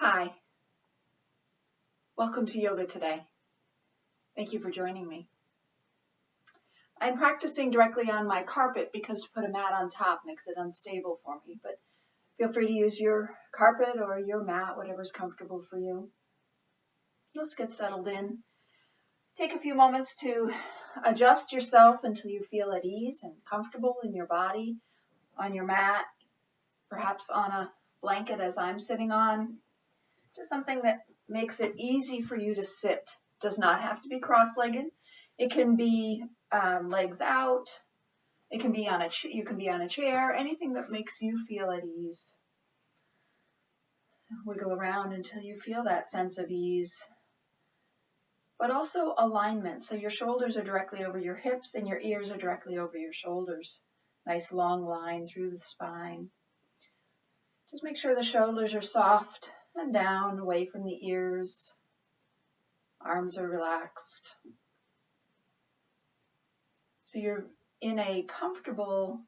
Hi, welcome to yoga today. Thank you for joining me. I'm practicing directly on my carpet because to put a mat on top makes it unstable for me, but feel free to use your carpet or your mat, whatever's comfortable for you. Let's get settled in. Take a few moments to adjust yourself until you feel at ease and comfortable in your body, on your mat, perhaps on a blanket as I'm sitting on. Just something that makes it easy for you to sit. Does not have to be cross-legged. It can be legs out. It can be you can be on a chair. Anything that makes you feel at ease. So wiggle around until you feel that sense of ease. But also alignment. So your shoulders are directly over your hips and your ears are directly over your shoulders. Nice long line through the spine. Just make sure the shoulders are soft and down, away from the ears. Arms are relaxed. So you're in a comfortable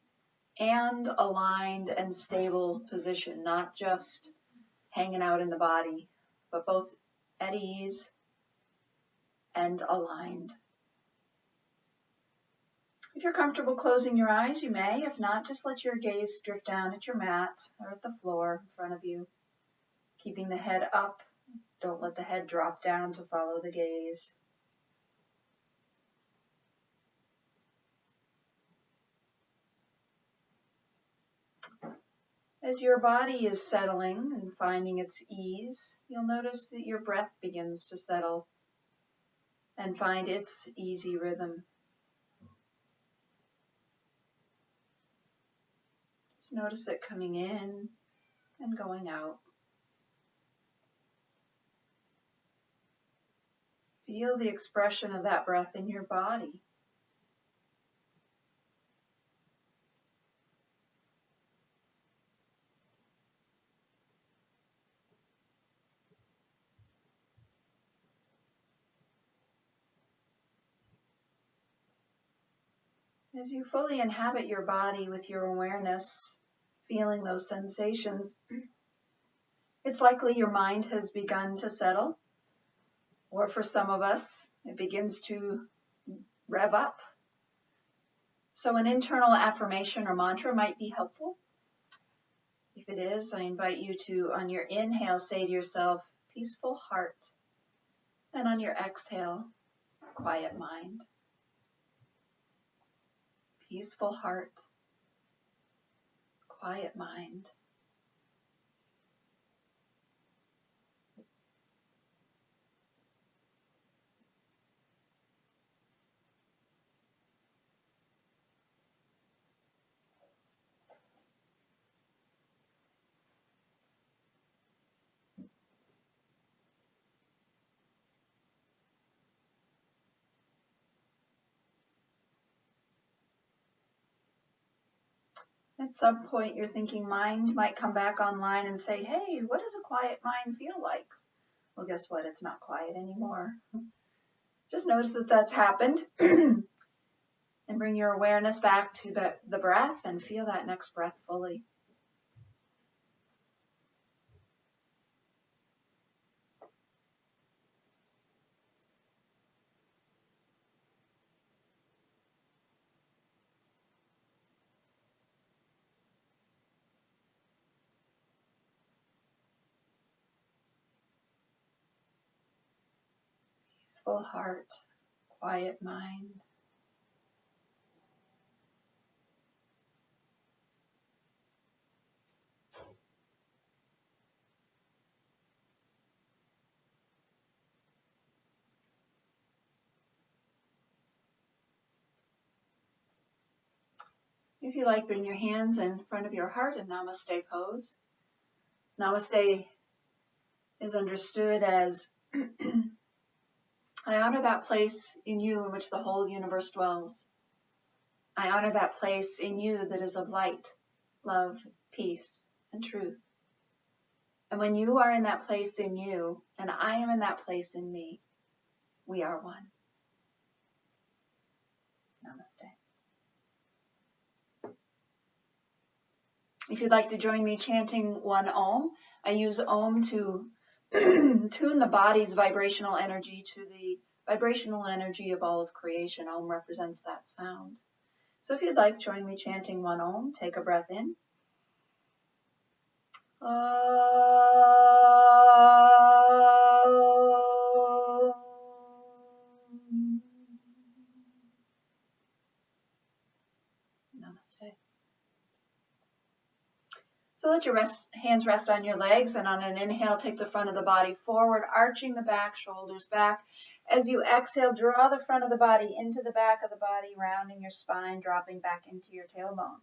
and aligned and stable position, not just hanging out in the body, but both at ease and aligned. If you're comfortable closing your eyes, you may. If not, just let your gaze drift down at your mat or at the floor in front of you, keeping the head up. Don't let the head drop down to follow the gaze. As your body is settling and finding its ease, you'll notice that your breath begins to settle and find its easy rhythm. Just notice it coming in and going out. Feel the expression of that breath in your body. As you fully inhabit your body with your awareness, feeling those sensations, it's likely your mind has begun to settle, or for some of us, it begins to rev up. So an internal affirmation or mantra might be helpful. If it is, I invite you to, on your inhale, say to yourself, peaceful heart. And on your exhale, quiet mind. Peaceful heart, quiet mind. At some point, your thinking mind might come back online and say, hey, what does a quiet mind feel like? Well, guess what? It's not quiet anymore. Just notice that that's happened and bring your awareness back to the breath and feel that next breath fully. Peaceful heart, quiet mind. If you like, bring your hands in front of your heart in Namaste pose. Namaste is understood as I honor that place in you in which the whole universe dwells. I honor that place in you that is of light, love, peace, and truth. And when you are in that place in you, and I am in that place in me, we are one. Namaste. If you'd like to join me chanting one Om, I use Om to tune the body's vibrational energy to the vibrational energy of all of creation. Om represents that sound. So if you'd like, join me chanting one Om. Take a breath in. Namaste. So let your hands rest on your legs, and on an inhale, take the front of the body forward, arching the back, shoulders back. As you exhale, draw the front of the body into the back of the body, rounding your spine, dropping back into your tailbone.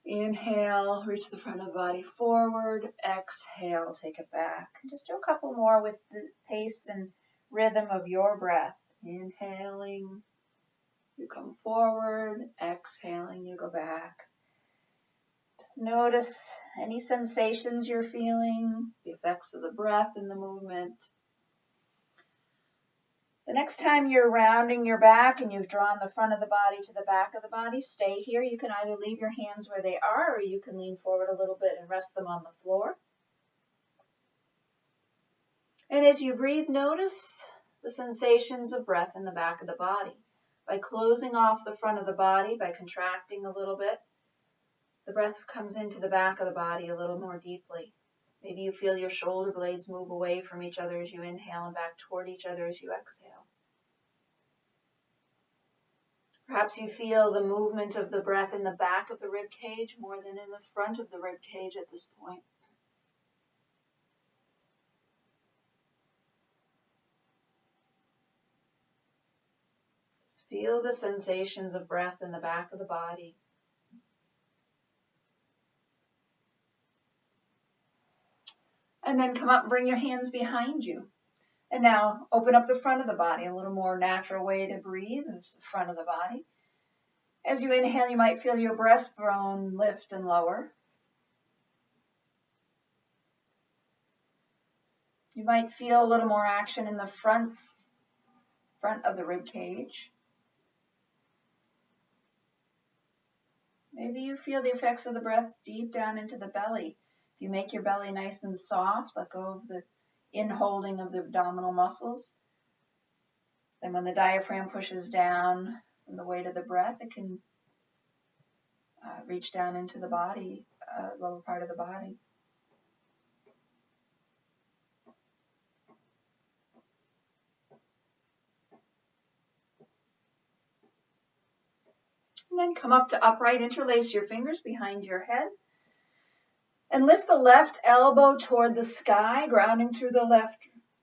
Inhale, reach the front of the body forward. Exhale, take it back. Just do a couple more with the pace and rhythm of your breath. Inhaling, you come forward. Exhaling, you go back. Just notice any sensations you're feeling, the effects of the breath and the movement. The next time you're rounding your back and you've drawn the front of the body to the back of the body, stay here. You can either leave your hands where they are, or you can lean forward a little bit and rest them on the floor. And as you breathe, notice the sensations of breath in the back of the body. By closing off the front of the body, by contracting a little bit, the breath comes into the back of the body a little more deeply. Maybe you feel your shoulder blades move away from each other as you inhale and back toward each other as you exhale. Perhaps you feel the movement of the breath in the back of the rib cage more than in the front of the rib cage at this point. Just feel the sensations of breath in the back of the body. And then come up and bring your hands behind you. And now open up the front of the body, a little more natural way to breathe. This is the front of the body. As you inhale, you might feel your breastbone lift and lower. You might feel a little more action in the front of the rib cage. Maybe you feel the effects of the breath deep down into the belly. If you make your belly nice and soft, let go of the in-holding of the abdominal muscles. Then when the diaphragm pushes down from the weight of the breath, it can reach down into the body, lower part of the body. And then come up to upright, interlace your fingers behind your head. And lift the left elbow toward the sky, grounding through the left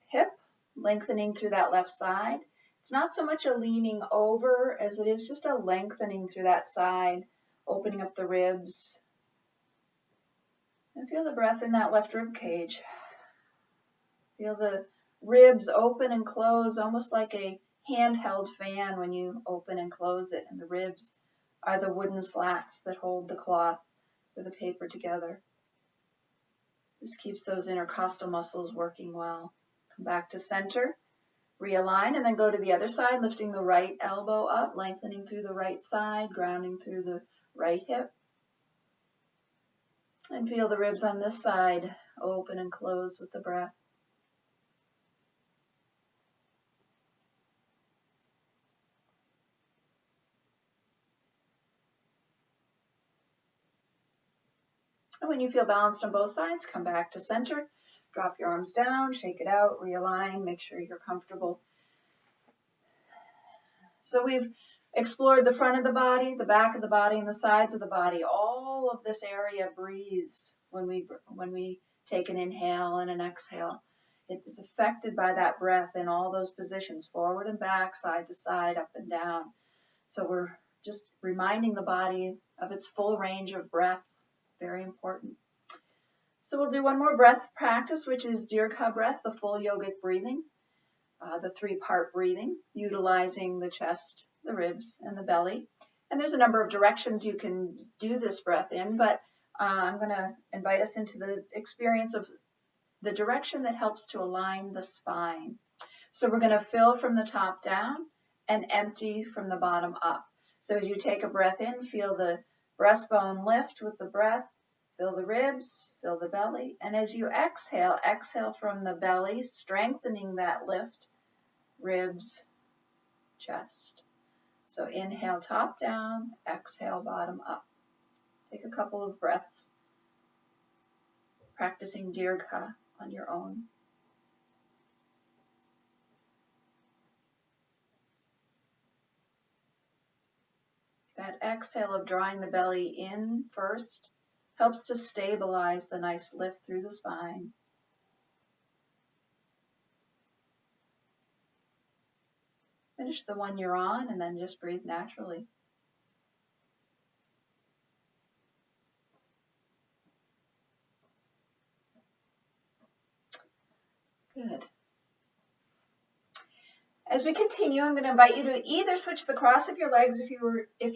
hip, lengthening through that left side. It's not so much a leaning over as it is just a lengthening through that side, opening up the ribs. And feel the breath in that left rib cage. Feel the ribs open and close, almost like a handheld fan when you open and close it. And the ribs are the wooden slats that hold the cloth or the paper together. This keeps those intercostal muscles working well. Come back to center, realign, and then go to the other side, lifting the right elbow up, lengthening through the right side, grounding through the right hip. And feel the ribs on this side open and close with the breath. And when you feel balanced on both sides, come back to center, drop your arms down, shake it out, realign, make sure you're comfortable. So we've explored the front of the body, the back of the body, and the sides of the body. All of this area breathes when we take an inhale and an exhale. It is affected by that breath in all those positions, forward and back, side to side, up and down. So we're just reminding the body of its full range of breath. Very important. So we'll do one more breath practice, which is Dirgha breath, the full yogic breathing, the 3-part breathing, utilizing the chest, the ribs, and the belly. And there's a number of directions you can do this breath in, but I'm going to invite us into the experience of the direction that helps to align the spine. So we're going to fill from the top down and empty from the bottom up. So as you take a breath in, feel the breastbone lift with the breath. Fill the ribs, fill the belly. And as you exhale, exhale from the belly, strengthening that lift, ribs, chest. So inhale top down, exhale bottom up. Take a couple of breaths, practicing Dirgha on your own. That exhale of drawing the belly in first helps to stabilize the nice lift through the spine. Finish the one you're on and then just breathe naturally. Good. As we continue, I'm going to invite you to either switch the cross of your legs if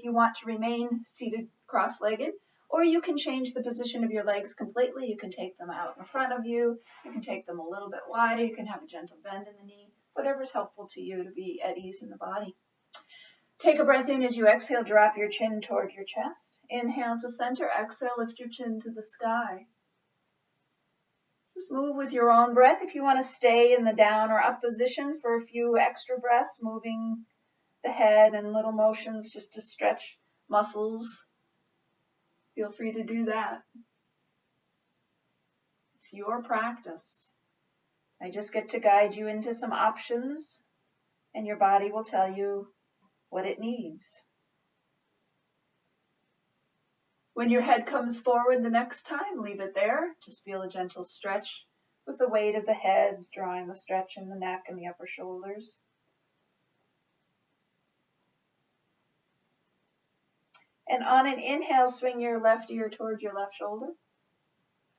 you want to remain seated cross-legged, or you can change the position of your legs completely. You can take them out in front of you. You can take them a little bit wider. You can have a gentle bend in the knee, whatever's helpful to you to be at ease in the body. Take a breath in as you exhale, drop your chin toward your chest. Inhale to center, exhale, lift your chin to the sky. Just move with your own breath. If you want to stay in the down or up position for a few extra breaths, moving the head and little motions just to stretch muscles, feel free to do that. It's your practice. I just get to guide you into some options, and your body will tell you what it needs. When your head comes forward the next time, leave it there. Just feel a gentle stretch with the weight of the head, drawing the stretch in the neck and the upper shoulders. And on an inhale, swing your left ear toward your left shoulder.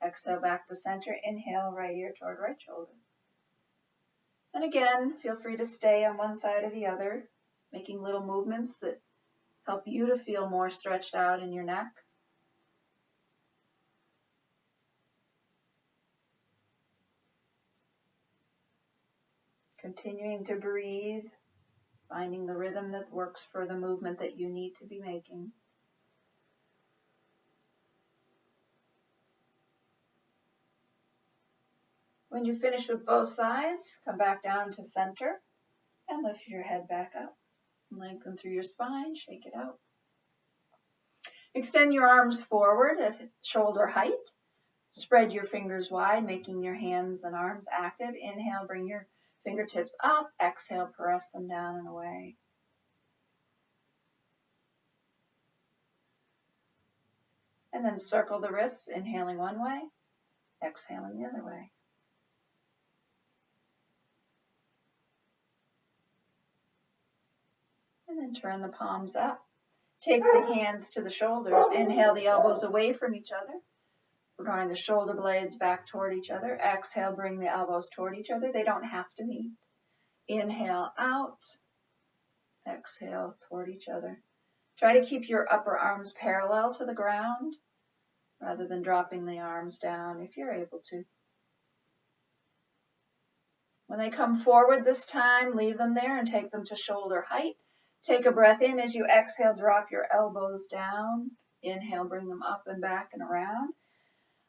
Exhale back to center. Inhale, right ear toward right shoulder. And again, feel free to stay on one side or the other, making little movements that help you to feel more stretched out in your neck. Continuing to breathe, finding the rhythm that works for the movement that you need to be making. When you finish with both sides, come back down to center and lift your head back up. Lengthen through your spine, shake it out. Extend your arms forward at shoulder height. Spread your fingers wide, making your hands and arms active. Inhale, bring your fingertips up. Exhale, press them down and away. And then circle the wrists, inhaling one way, exhaling the other way. And then turn the palms up. Take the hands to the shoulders. Inhale the elbows away from each other. Drawing the shoulder blades back toward each other. Exhale, bring the elbows toward each other. They don't have to meet. Inhale out. Exhale toward each other. Try to keep your upper arms parallel to the ground rather than dropping the arms down if you're able to. When they come forward this time, leave them there and take them to shoulder height. Take a breath in. As you exhale, drop your elbows down. Inhale, bring them up and back and around.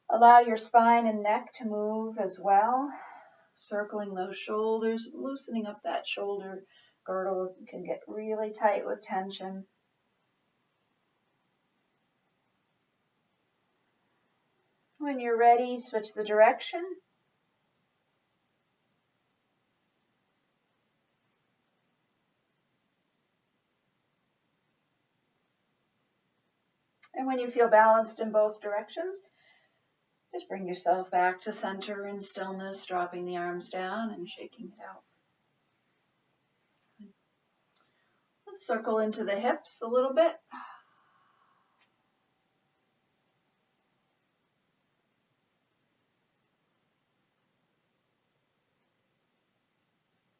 Allow your spine and neck to move as well. Circling those shoulders, loosening up that shoulder girdle. You can get really tight with tension. When you're ready, switch the direction. And when you feel balanced in both directions, just bring yourself back to center in stillness, dropping the arms down and shaking it out. Let's circle into the hips a little bit.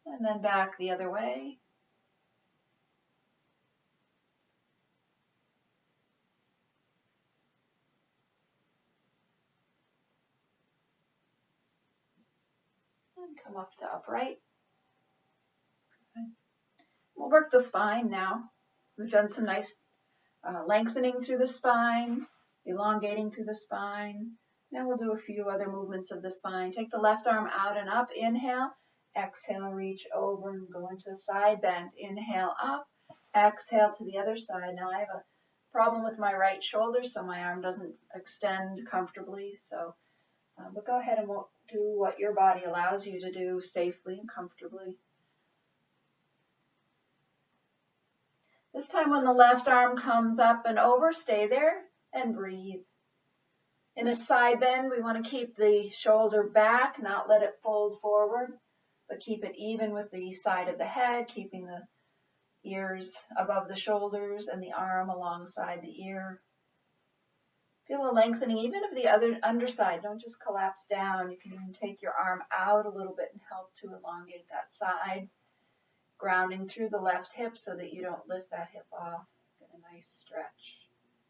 And then back the other way. And come up to upright. We'll work the spine now. We've done some nice lengthening through the spine, elongating through the spine. Now we'll do a few other movements of the spine. Take the left arm out and up. Inhale. Exhale, reach over and go into a side bend. Inhale, up. Exhale to the other side. Now I have a problem with my right shoulder, so my arm doesn't extend comfortably. But go ahead and do what your body allows you to do safely and comfortably. This time when the left arm comes up and over, stay there and breathe. In a side bend, we want to keep the shoulder back, not let it fold forward, but keep it even with the side of the head, keeping the ears above the shoulders and the arm alongside the ear. Feel a lengthening even of the other underside. Don't just collapse down. You can even take your arm out a little bit and help to elongate that side, grounding through the left hip so that you don't lift that hip off. Get a nice stretch,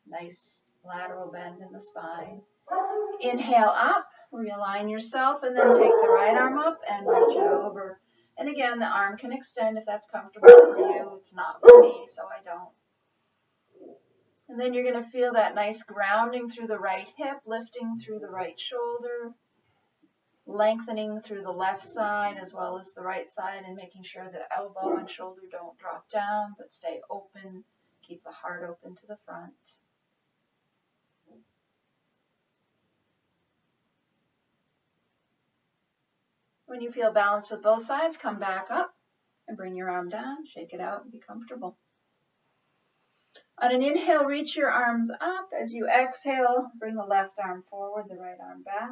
nice lateral bend in the spine. Inhale up, realign yourself, and then take the right arm up and reach it over. And again, the arm can extend if that's comfortable for you. It's not for me, so I don't. And then you're going to feel that nice grounding through the right hip, lifting through the right shoulder, lengthening through the left side as well as the right side, and making sure the elbow and shoulder don't drop down, but stay open. Keep the heart open to the front. When you feel balanced with both sides, come back up and bring your arm down, shake it out, and be comfortable. On an inhale, reach your arms up. As you exhale, bring the left arm forward, the right arm back.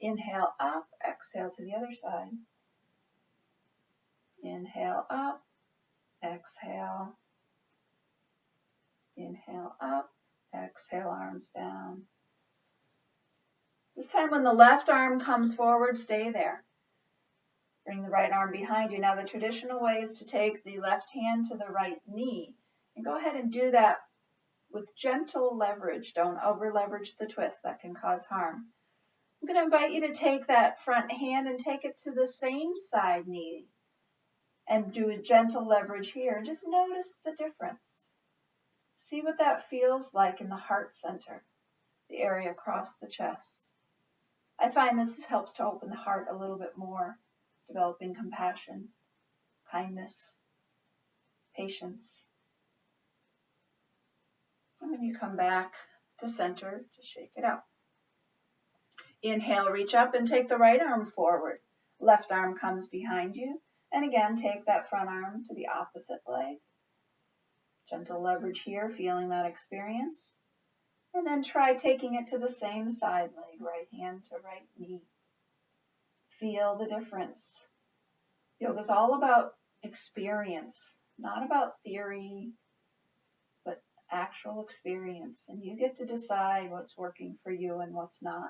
Inhale up, exhale to the other side. Inhale up, exhale. Inhale up, exhale, arms down. This time when the left arm comes forward, stay there. Bring the right arm behind you. Now the traditional way is to take the left hand to the right knee. And go ahead and do that with gentle leverage. Don't over leverage the twist. That can cause harm. I'm going to invite you to take that front hand and take it to the same side knee and do a gentle leverage here. Just notice the difference. See what that feels like in the heart center, the area across the chest. I find this helps to open the heart a little bit more, developing compassion, kindness, patience. And when you come back to center, just shake it out. Inhale, reach up and take the right arm forward. Left arm comes behind you. And again, take that front arm to the opposite leg. Gentle leverage here, feeling that experience. And then try taking it to the same side leg, right hand to right knee. Feel the difference. Yoga is all about experience, not about theory, but actual experience. And you get to decide what's working for you and what's not.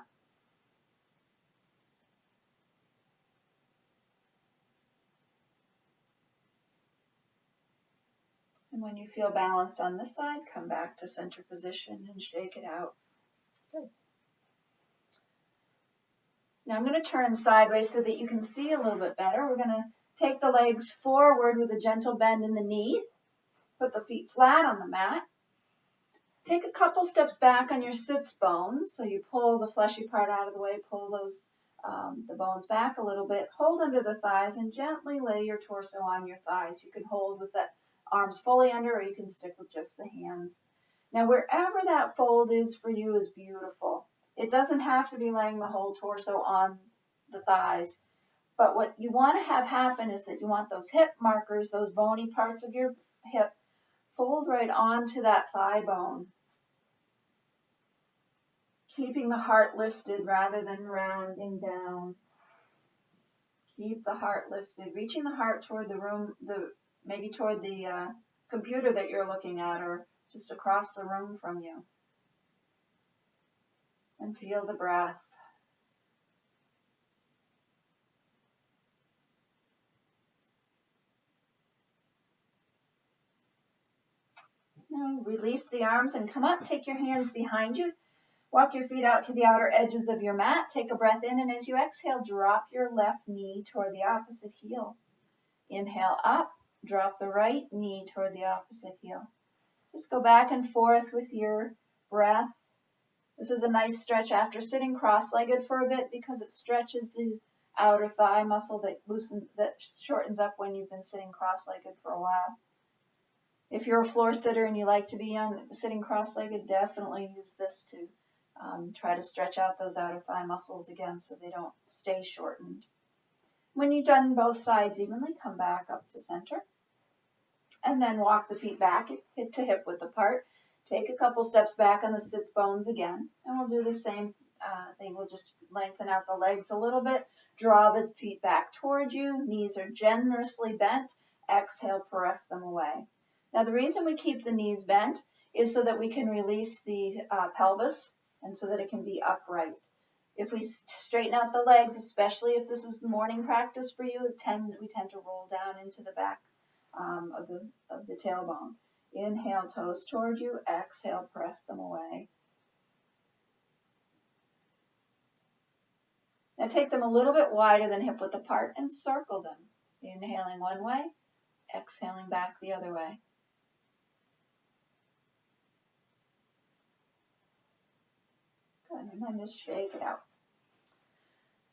And when you feel balanced on this side, come back to center position and shake it out. Good. Now I'm going to turn sideways so that you can see a little bit better. We're going to take the legs forward with a gentle bend in the knee. Put the feet flat on the mat. Take a couple steps back on your sits bones. So you pull the fleshy part out of the way, pull the bones back a little bit. Hold under the thighs and gently lay your torso on your thighs. You can hold with the arms fully under, or you can stick with just the hands. Now wherever that fold is for you is beautiful. It doesn't have to be laying the whole torso on the thighs. But what you want to have happen is that you want those hip markers, those bony parts of your hip, fold right onto that thigh bone. Keeping the heart lifted rather than rounding down. Keep the heart lifted, reaching the heart toward the room, maybe toward the computer that you're looking at, or just across the room from you. And feel the breath. Now release the arms and come up. Take your hands behind you. Walk your feet out to the outer edges of your mat. Take a breath in, and as you exhale, drop your left knee toward the opposite heel. Inhale up, drop the right knee toward the opposite heel. Just go back and forth with your breath, This is a nice stretch after sitting cross-legged for a bit because it stretches the outer thigh muscle that shortens up when you've been sitting cross-legged for a while. If you're a floor sitter and you like to be sitting cross-legged, definitely use this to try to stretch out those outer thigh muscles again so they don't stay shortened. When you've done both sides evenly, come back up to center. And then walk the feet back hip to hip width apart. Take a couple steps back on the sits bones again. And we'll do the same thing. We'll just lengthen out the legs a little bit. Draw the feet back toward you. Knees are generously bent. Exhale, press them away. Now the reason we keep the knees bent is so that we can release the pelvis and so that it can be upright. If we straighten out the legs, especially if this is morning practice for you, we tend to roll down into the back of the tailbone. Inhale, toes toward you. Exhale, press them away. Now take them a little bit wider than hip width apart and circle them. Inhaling one way, exhaling back the other way. Good, and then just shake it out.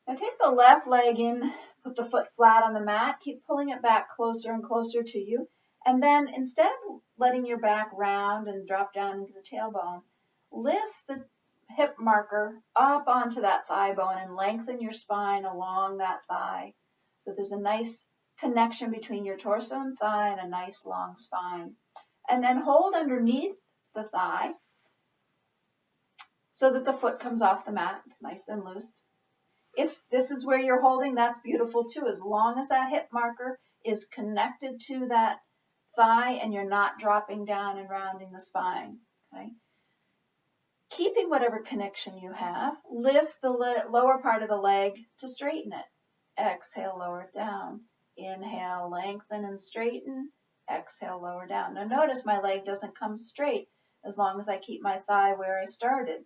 Now take the left leg in, put the foot flat on the mat, keep pulling it back closer and closer to you. And then instead of letting your back round and drop down into the tailbone, lift the hip marker up onto that thigh bone and lengthen your spine along that thigh. So there's a nice connection between your torso and thigh and a nice long spine. And then hold underneath the thigh so that the foot comes off the mat. It's nice and loose. If this is where you're holding, that's beautiful too, as long as that hip marker is connected to that thigh and you're not dropping down and rounding the spine. Okay? Keeping whatever connection you have, lift the lower part of the leg to straighten it. Exhale, lower it down. Inhale, lengthen and straighten. Exhale, lower down. Now notice my leg doesn't come straight as long as I keep my thigh where I started.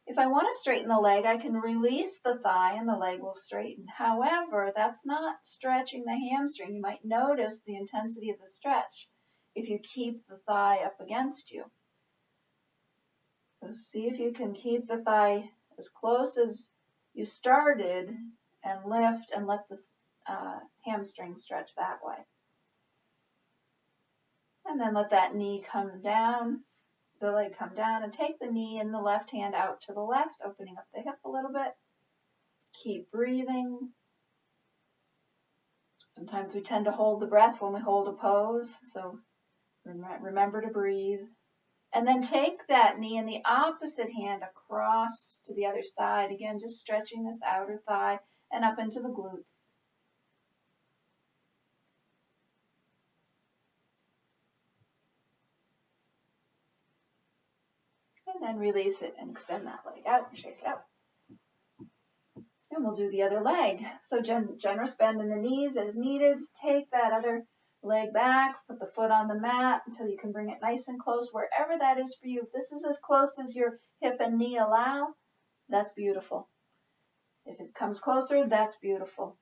If I want to straighten the leg, I can release the thigh and the leg will straighten. However, that's not stretching the hamstring. You might notice the intensity of the stretch if you keep the thigh up against you. So see if you can keep the thigh as close as you started and lift and let the hamstring stretch that way. And then let that knee come down. The leg come down and take the knee and the left hand out to the left, opening up the hip a little bit. Keep breathing. Sometimes we tend to hold the breath when we hold a pose, so remember to breathe. And then take that knee and the opposite hand across to the other side. Again, just stretching this outer thigh and up into the glutes. And then release it and extend that leg out and shake it out. And we'll do the other leg. So generous bend in the knees as needed. Take that other leg back, put the foot on the mat until you can bring it nice and close, wherever that is for you. If this is as close as your hip and knee allow, that's beautiful. If it comes closer, that's beautiful.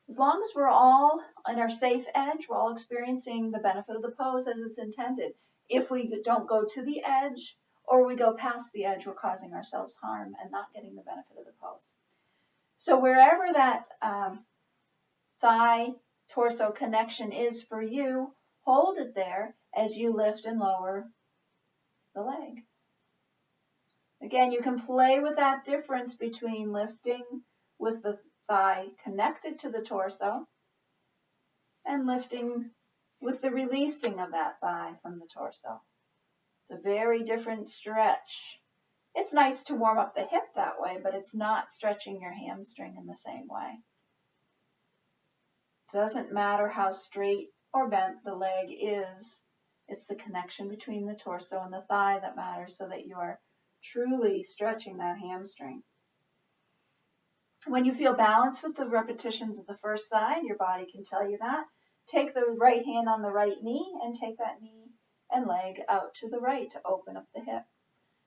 As long as we're all on our safe edge, we're all experiencing the benefit of the pose as it's intended. If we don't go to the edge, or we go past the edge, we're causing ourselves harm and not getting the benefit of the pose. So wherever that thigh-torso connection is for you, hold it there as you lift and lower the leg. Again, you can play with that difference between lifting with the thigh connected to the torso and lifting with the releasing of that thigh from the torso. It's a very different stretch. It's nice to warm up the hip that way, but it's not stretching your hamstring in the same way. It doesn't matter how straight or bent the leg is. It's the connection between the torso and the thigh that matters so that you are truly stretching that hamstring. When you feel balanced with the repetitions of the first side, your body can tell you that. Take the right hand on the right knee and take that knee and leg out to the right to open up the hip.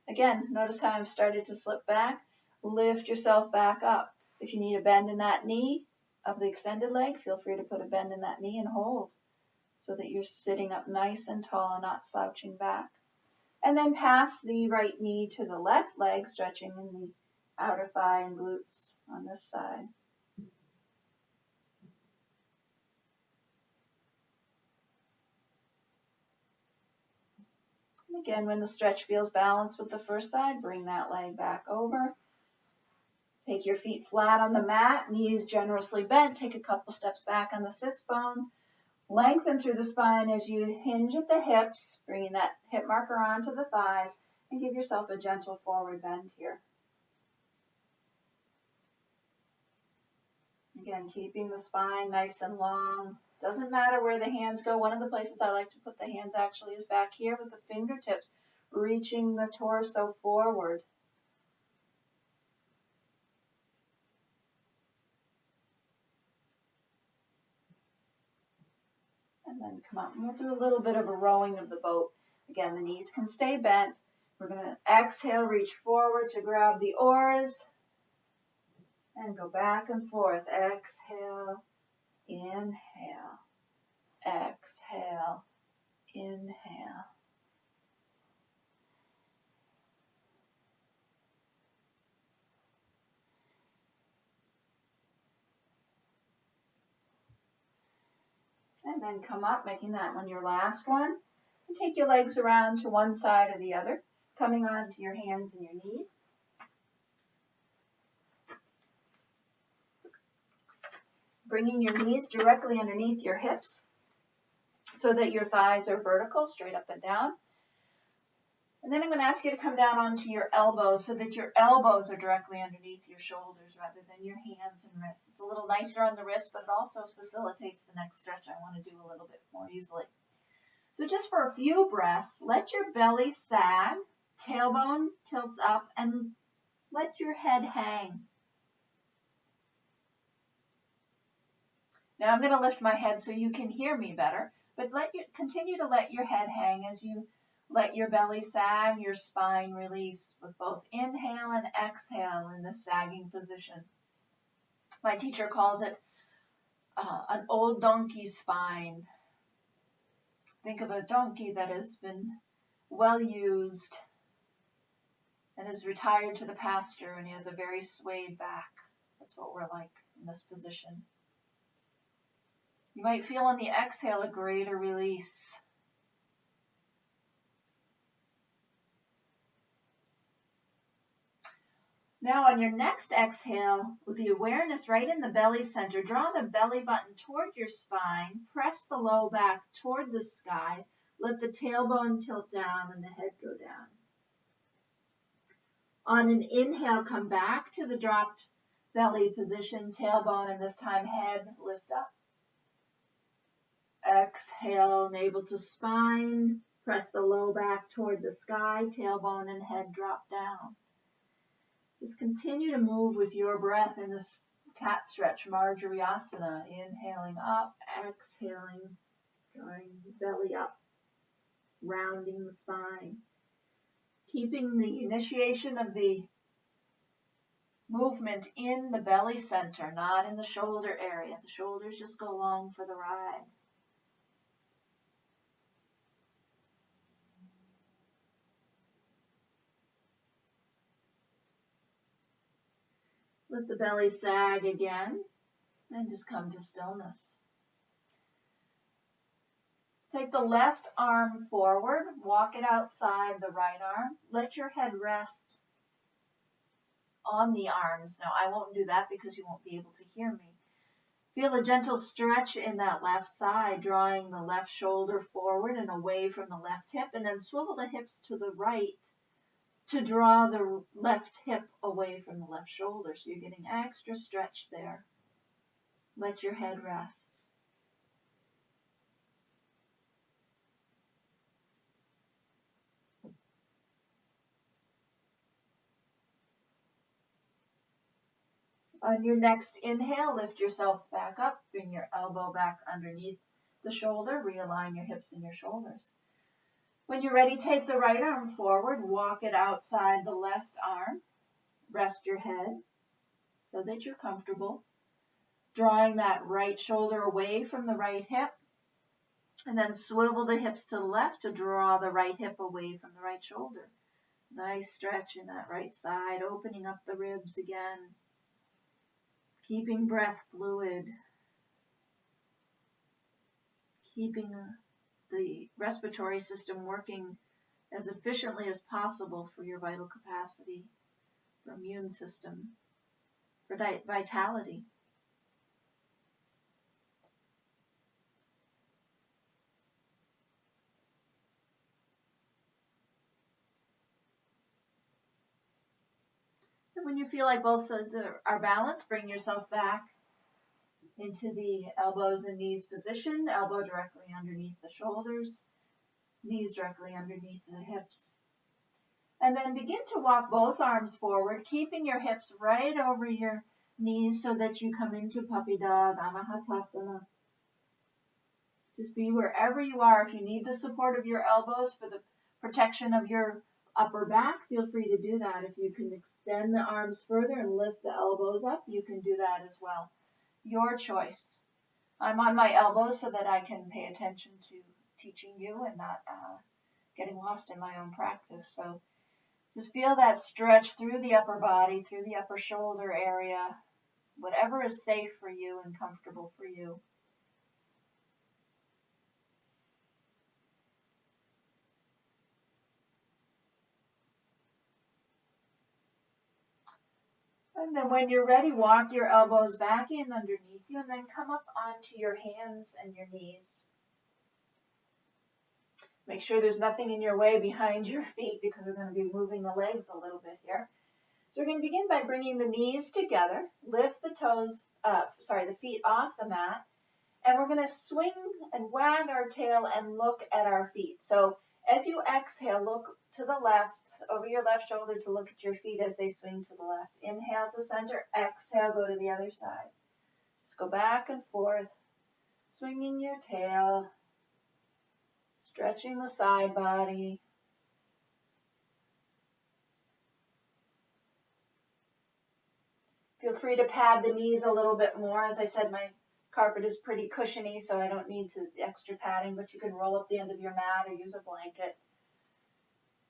Again, notice how I've started to slip back. Lift yourself back up. If you need a bend in that knee of the extended leg, feel free to put a bend in that knee and hold so that you're sitting up nice and tall and not slouching back. And then pass the right knee to the left leg, stretching in the outer thigh and glutes on this side. And again, when the stretch feels balanced with the first side, bring that leg back over. Take your feet flat on the mat, knees generously bent. Take a couple steps back on the sits bones. Lengthen through the spine as you hinge at the hips, bringing that hip marker onto the thighs, and give yourself a gentle forward bend here. Again, keeping the spine nice and long. Doesn't matter where the hands go. One of the places I like to put the hands actually is back here with the fingertips reaching the torso forward. And then come up. And we'll do a little bit of a rowing of the boat. Again, the knees can stay bent. We're going to exhale, reach forward to grab the oars. And go back and forth. Exhale, inhale. Exhale, inhale. And then come up, making that one your last one. And take your legs around to one side or the other, coming onto your hands and your knees. Bringing your knees directly underneath your hips so that your thighs are vertical, straight up and down. And then I'm going to ask you to come down onto your elbows so that your elbows are directly underneath your shoulders rather than your hands and wrists. It's a little nicer on the wrist, but it also facilitates the next stretch I want to do a little bit more easily. So just for a few breaths, let your belly sag, tailbone tilts up, and let your head hang. Now I'm going to lift my head so you can hear me better, but continue to let your head hang as you let your belly sag, your spine release with both inhale and exhale in the sagging position. My teacher calls it an old donkey spine. Think of a donkey that has been well used and is retired to the pasture, and he has a very swayed back. That's what we're like in this position. You might feel on the exhale a greater release. Now on your next exhale, with the awareness right in the belly center, draw the belly button toward your spine, press the low back toward the sky, let the tailbone tilt down and the head go down. On an inhale, come back to the dropped belly position, tailbone, and this time head lift up. Exhale, navel to spine, press the low back toward the sky, tailbone and head drop down. Just continue to move with your breath in this cat stretch, Marjariasana. Inhaling up, exhaling, drawing the belly up, rounding the spine. Keeping the initiation of the movement in the belly center, not in the shoulder area. The shoulders just go along for the ride. Let the belly sag again, and just come to stillness. Take the left arm forward, walk it outside the right arm. Let your head rest on the arms. Now, I won't do that because you won't be able to hear me. Feel a gentle stretch in that left side, drawing the left shoulder forward and away from the left hip, and then swivel the hips to the right to draw the left hip away from the left shoulder. So you're getting extra stretch there. Let your head rest. On your next inhale, lift yourself back up, bring your elbow back underneath the shoulder, realign your hips and your shoulders. When you're ready, take the right arm forward, walk it outside the left arm, rest your head so that you're comfortable, drawing that right shoulder away from the right hip, And then swivel the hips to the left to draw the right hip away from the right shoulder. Nice stretch in that right side, opening up the ribs again. Keeping breath fluid. Keeping the respiratory system working as efficiently as possible for your vital capacity, for immune system, for vitality. And when you feel like both sides are balanced, bring yourself back into the elbows and knees position, elbow directly underneath the shoulders, knees directly underneath the hips. And then begin to walk both arms forward, keeping your hips right over your knees so that you come into puppy dog, Anahatasana. Just be wherever you are. If you need the support of your elbows for the protection of your upper back, feel free to do that. If you can extend the arms further and lift the elbows up, you can do that as well. Your choice. I'm on my elbows so that I can pay attention to teaching you and not getting lost in my own practice. So just feel that stretch through the upper body, through the upper shoulder area, whatever is safe for you and comfortable for you. And then when you're ready, walk your elbows back in underneath you and then come up onto your hands and your knees. Make sure there's nothing in your way behind your feet because we're going to be moving the legs a little bit here. So we're going to begin by bringing the knees together, lift the the feet off the mat, and we're going to swing and wag our tail and look at our feet. So as you exhale, look to the left, over your left shoulder to look at your feet as they swing to the left. Inhale to center, exhale, go to the other side. Just go back and forth, swinging your tail, stretching the side body. Feel free to pad the knees a little bit more. As I said, my carpet is pretty cushiony, so I don't need extra padding, but you can roll up the end of your mat or use a blanket.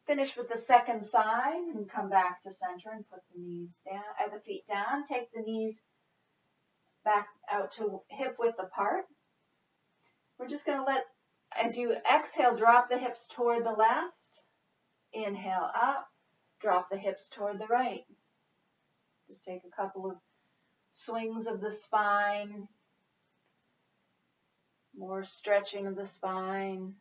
Finish with the second side and come back to center and put the knees down, the feet down. Take the knees back out to hip width apart. We're just going to let, as you exhale, drop the hips toward the left. Inhale up, drop the hips toward the right. Just take a couple of swings of the spine, more stretching of the spine.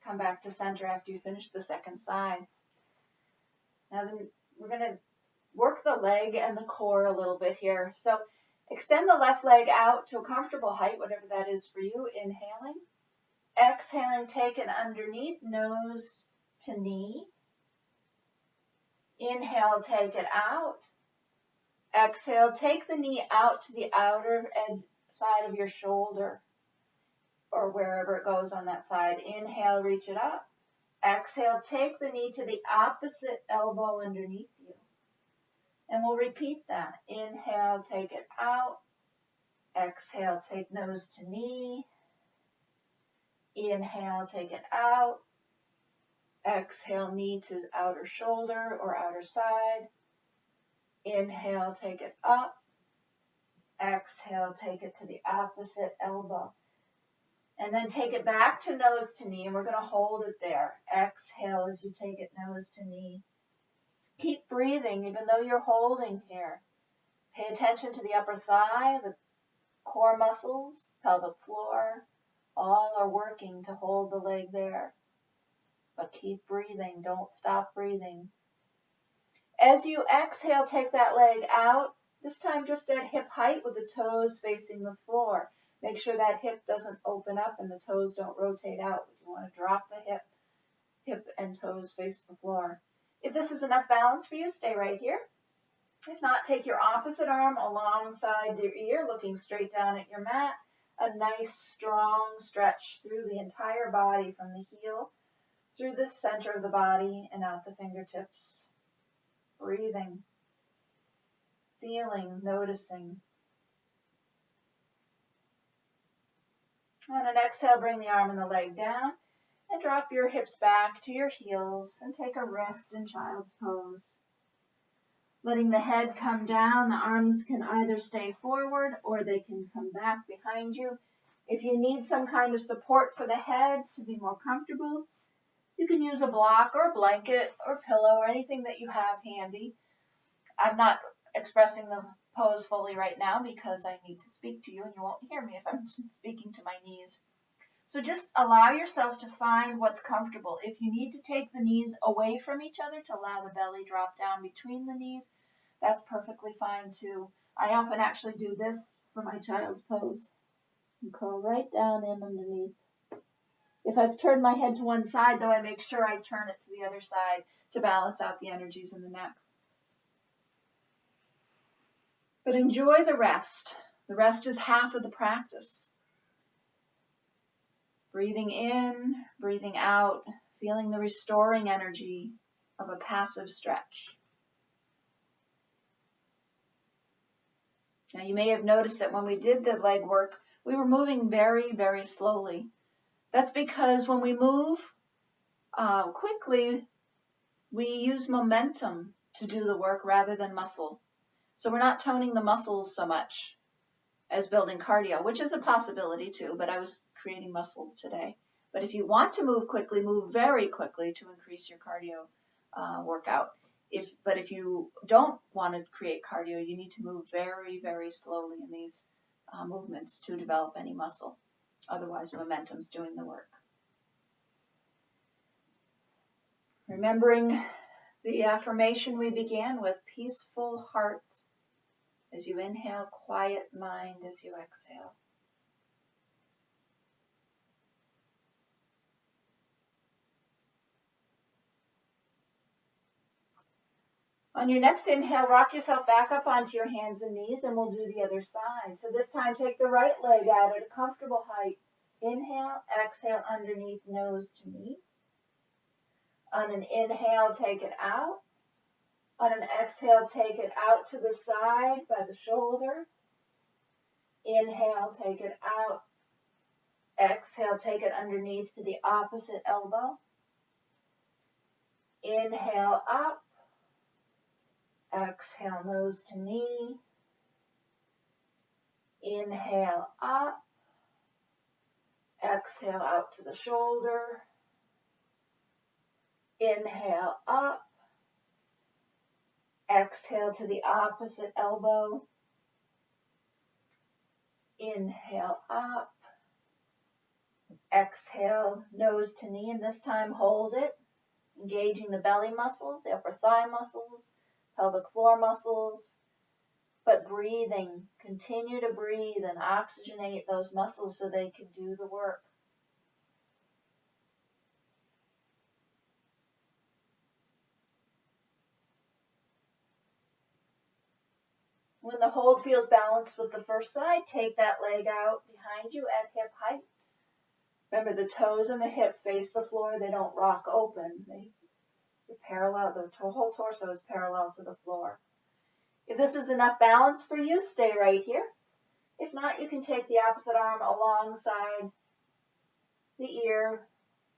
Come back to center after you finish the second side. Now then we're going to work the leg and the core a little bit here. So extend the left leg out to a comfortable height, whatever that is for you, inhaling. Exhaling, take it underneath, nose to knee. Inhale, take it out. Exhale, take the knee out to the outer edge side of your shoulder or wherever it goes on that side. Inhale, reach it up. Exhale, take the knee to the opposite elbow underneath you. And we'll repeat that. Inhale, take it out. Exhale, take nose to knee. Inhale, take it out. Exhale, knee to outer shoulder or outer side. Inhale, take it up. Exhale, take it to the opposite elbow. And then take it back to nose to knee, and we're going to hold it there. Exhale as you take it nose to knee. Keep breathing even though you're holding here. Pay attention to the upper thigh, the core muscles, pelvic floor. All are working to hold the leg there. But keep breathing. Don't stop breathing. As you exhale, take that leg out. This time just at hip height with the toes facing the floor. Make sure that hip doesn't open up and the toes don't rotate out. You want to drop the hip and toes face the floor. If this is enough balance for you, stay right here. If not, take your opposite arm alongside your ear, looking straight down at your mat. A nice, strong stretch through the entire body from the heel, through the center of the body, and out the fingertips. Breathing, feeling, noticing. On an exhale, bring the arm and the leg down and drop your hips back to your heels and take a rest in child's pose. Letting the head come down, the arms can either stay forward or they can come back behind you. If you need some kind of support for the head to be more comfortable, you can use a block or a blanket or pillow or anything that you have handy. I'm not expressing the pose fully right now because I need to speak to you and you won't hear me if I'm speaking to my knees. So just allow yourself to find what's comfortable. If you need to take the knees away from each other to allow the belly drop down between the knees, that's perfectly fine too. I often actually do this for my child's pose. And curl right down in underneath. If I've turned my head to one side, though, I make sure I turn it to the other side to balance out the energies in the neck. But enjoy the rest. The rest is half of the practice. Breathing in, breathing out, feeling the restoring energy of a passive stretch. Now you may have noticed that when we did the leg work, we were moving very, very slowly. That's because when we move quickly, we use momentum to do the work rather than muscle. So we're not toning the muscles so much as building cardio, which is a possibility too, but I was creating muscle today. But if you want to move quickly, move very quickly to increase your cardio workout. But if you don't want to create cardio, you need to move very, very slowly in these movements to develop any muscle. Otherwise, momentum's doing the work. Remembering the affirmation we began with, peaceful heart as you inhale, quiet mind as you exhale. On your next inhale, rock yourself back up onto your hands and knees, and we'll do the other side. So this time, take the right leg out at a comfortable height. Inhale, exhale underneath, nose to knee. On an inhale, take it out. On an exhale, take it out to the side by the shoulder. Inhale, take it out. Exhale, take it underneath to the opposite elbow. Inhale up. Exhale, nose to knee. Inhale up. Exhale out to the shoulder. Inhale up. Exhale to the opposite elbow. Inhale up. Exhale, nose to knee, and this time hold it, engaging the belly muscles, the upper thigh muscles, pelvic floor muscles, but breathing. Continue to breathe and oxygenate those muscles so they can do the work. When the hold feels balanced with the first side, take that leg out behind you at hip height. Remember, the toes and the hip face the floor. They don't rock open. They're parallel. The whole torso is parallel to the floor. If this is enough balance for you, stay right here. If not, you can take the opposite arm alongside the ear,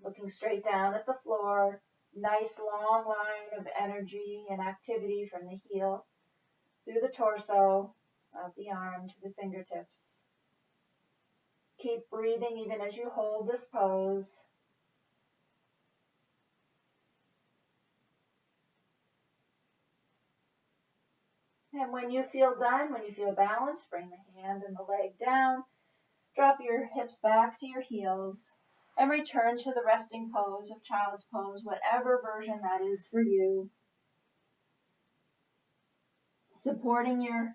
looking straight down at the floor. Nice long line of energy and activity from the heel through the torso, out the arm to the fingertips. Keep breathing even as you hold this pose. And when you feel done, when you feel balanced, bring the hand and the leg down. Drop your hips back to your heels and return to the resting pose of child's pose, whatever version that is for you. Supporting your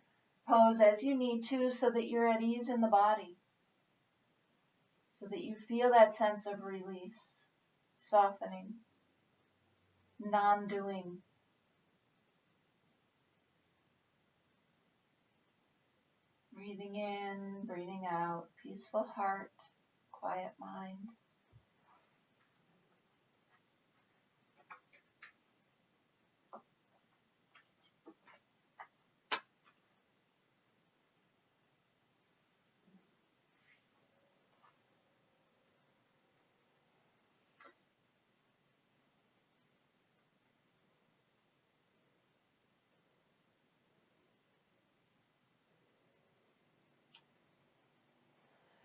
pose as you need to so that you're at ease in the body, so that you feel that sense of release, softening, non-doing. Breathing in, breathing out, peaceful heart, quiet mind.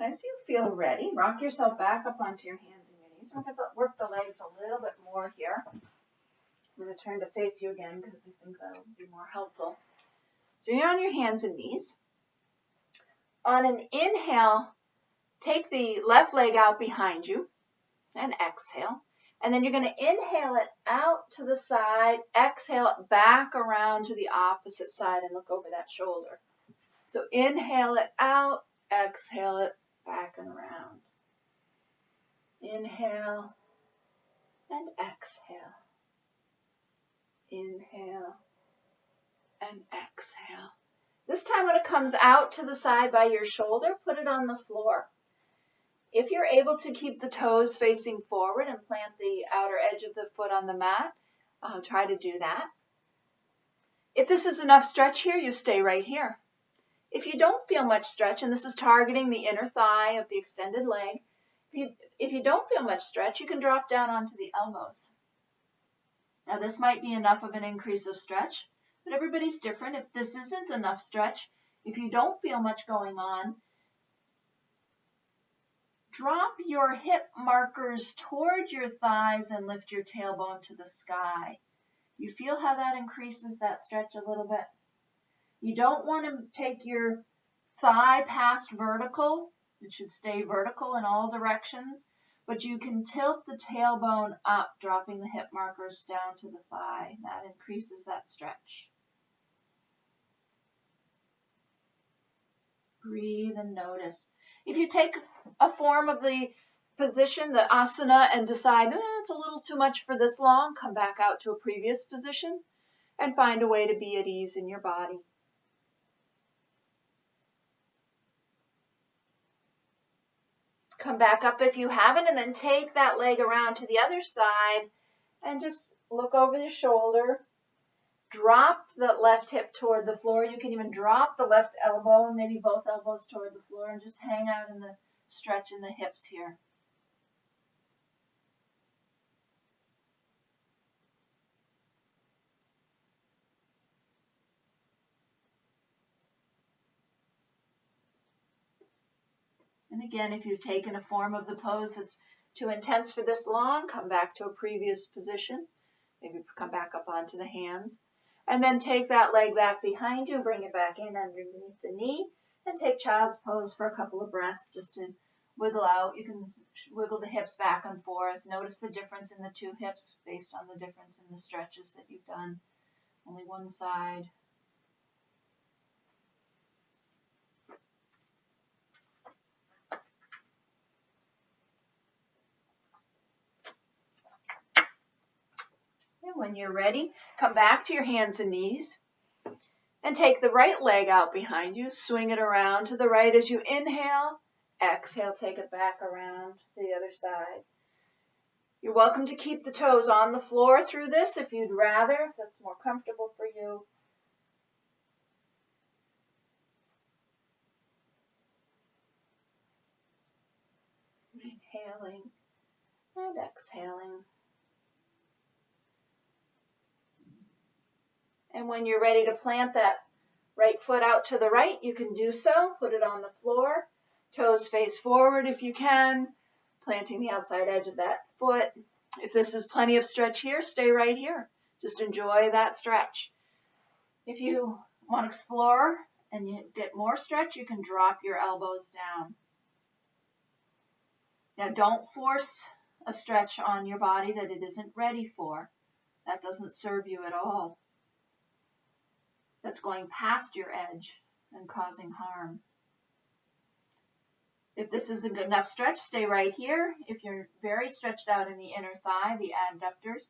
As you feel ready, rock yourself back up onto your hands and your knees. We're going to work the legs a little bit more here. I'm going to turn to face you again because I think that'll be more helpful. So you're on your hands and knees. On an inhale, take the left leg out behind you and exhale. And then you're going to inhale it out to the side, exhale it back around to the opposite side and look over that shoulder. So inhale it out, exhale it back and around. Inhale and exhale. Inhale and exhale. This time when it comes out to the side by your shoulder, put it on the floor. If you're able to keep the toes facing forward and plant the outer edge of the foot on the mat, try to do that. If this is enough stretch here, you stay right here. If you don't feel much stretch, and this is targeting the inner thigh of the extended leg, if you don't feel much stretch, you can drop down onto the elbows. Now this might be enough of an increase of stretch, but everybody's different. If this isn't enough stretch, if you don't feel much going on, drop your hip markers toward your thighs and lift your tailbone to the sky. You feel how that increases that stretch a little bit? You don't want to take your thigh past vertical. It should stay vertical in all directions, but you can tilt the tailbone up, dropping the hip markers down to the thigh. That increases that stretch. Breathe and notice. If you take a form of the position, the asana, and decide it's a little too much for this long, come back out to a previous position and find a way to be at ease in your body. Come back up if you haven't, and then take that leg around to the other side and just look over the shoulder. Drop the left hip toward the floor. You can even drop the left elbow, maybe both elbows toward the floor, and just hang out in the stretch in the hips here. And again, if you've taken a form of the pose that's too intense for this long, come back to a previous position. Maybe come back up onto the hands. And then take that leg back behind you, bring it back in underneath the knee, and take child's pose for a couple of breaths just to wiggle out. You can wiggle the hips back and forth. Notice the difference in the two hips based on the difference in the stretches that you've done. Only one side. And when you're ready, come back to your hands and knees and take the right leg out behind you. Swing it around to the right as you inhale. Exhale, take it back around to the other side. You're welcome to keep the toes on the floor through this if you'd rather, if that's more comfortable for you. Inhaling and exhaling. And when you're ready to plant that right foot out to the right, you can do so. Put it on the floor. Toes face forward if you can, planting the outside edge of that foot. If this is plenty of stretch here, stay right here. Just enjoy that stretch. If you want to explore and you get more stretch, you can drop your elbows down. Now, don't force a stretch on your body that it isn't ready for. That doesn't serve you at all. That's going past your edge and causing harm. If this isn't enough stretch, stay right here. If you're very stretched out in the inner thigh, the adductors,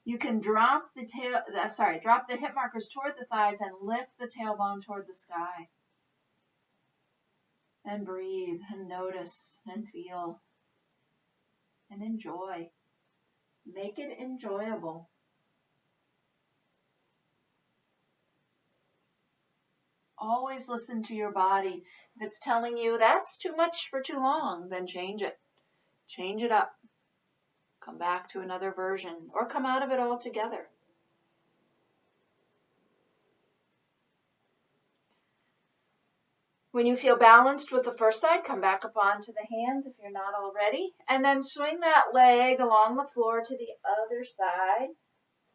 you can drop the hip markers toward the thighs and lift the tailbone toward the sky. And breathe and notice and feel and enjoy. Make it enjoyable. Always listen to your body. If it's telling you that's too much for too long, then change it. Change it up. Come back to another version or come out of it altogether. When you feel balanced with the first side, come back up onto the hands if you're not already, and then swing that leg along the floor to the other side,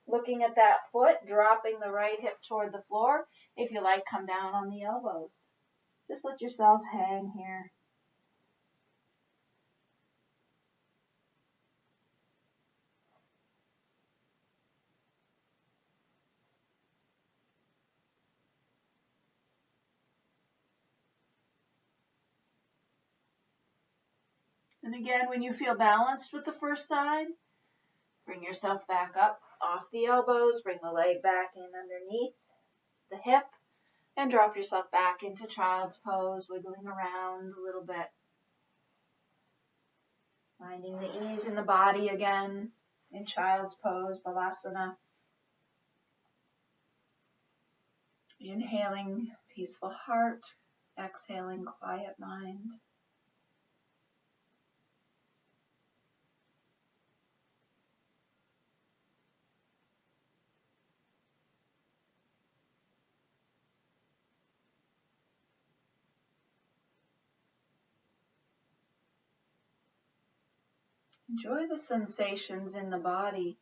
looking at that foot, dropping the right hip toward the floor. If you like, come down on the elbows. Just let yourself hang here. And again, when you feel balanced with the first side, bring yourself back up off the elbows, bring the leg back in underneath the hip, and drop yourself back into child's pose, wiggling around a little bit. Finding the ease in the body again in child's pose, balasana. Inhaling peaceful heart, exhaling quiet mind. Enjoy the sensations in the body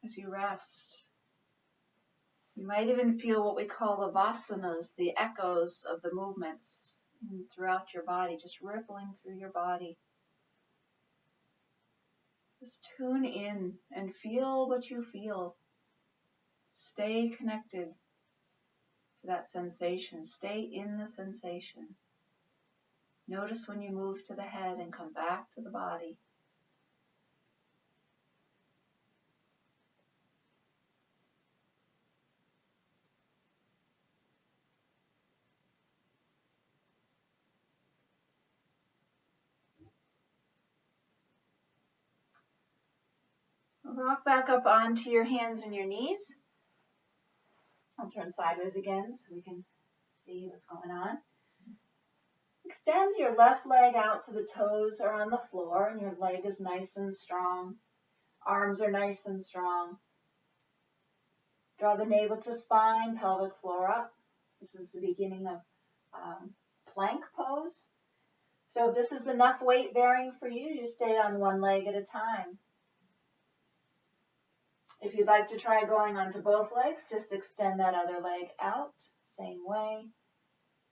as you rest. You might even feel what we call the vasanas, the echoes of the movements throughout your body, just rippling through your body. Just tune in and feel what you feel. Stay connected to that sensation. Stay in the sensation. Notice when you move to the head and come back to the body. Rock back up onto your hands and your knees. I'll turn sideways again so we can see what's going on. Extend your left leg out so the toes are on the floor and your leg is nice and strong. Arms are nice and strong. Draw the navel to spine, pelvic floor up. This is the beginning of plank pose. So if this is enough weight bearing for you, you stay on one leg at a time. If you'd like to try going onto both legs, just extend that other leg out, same way.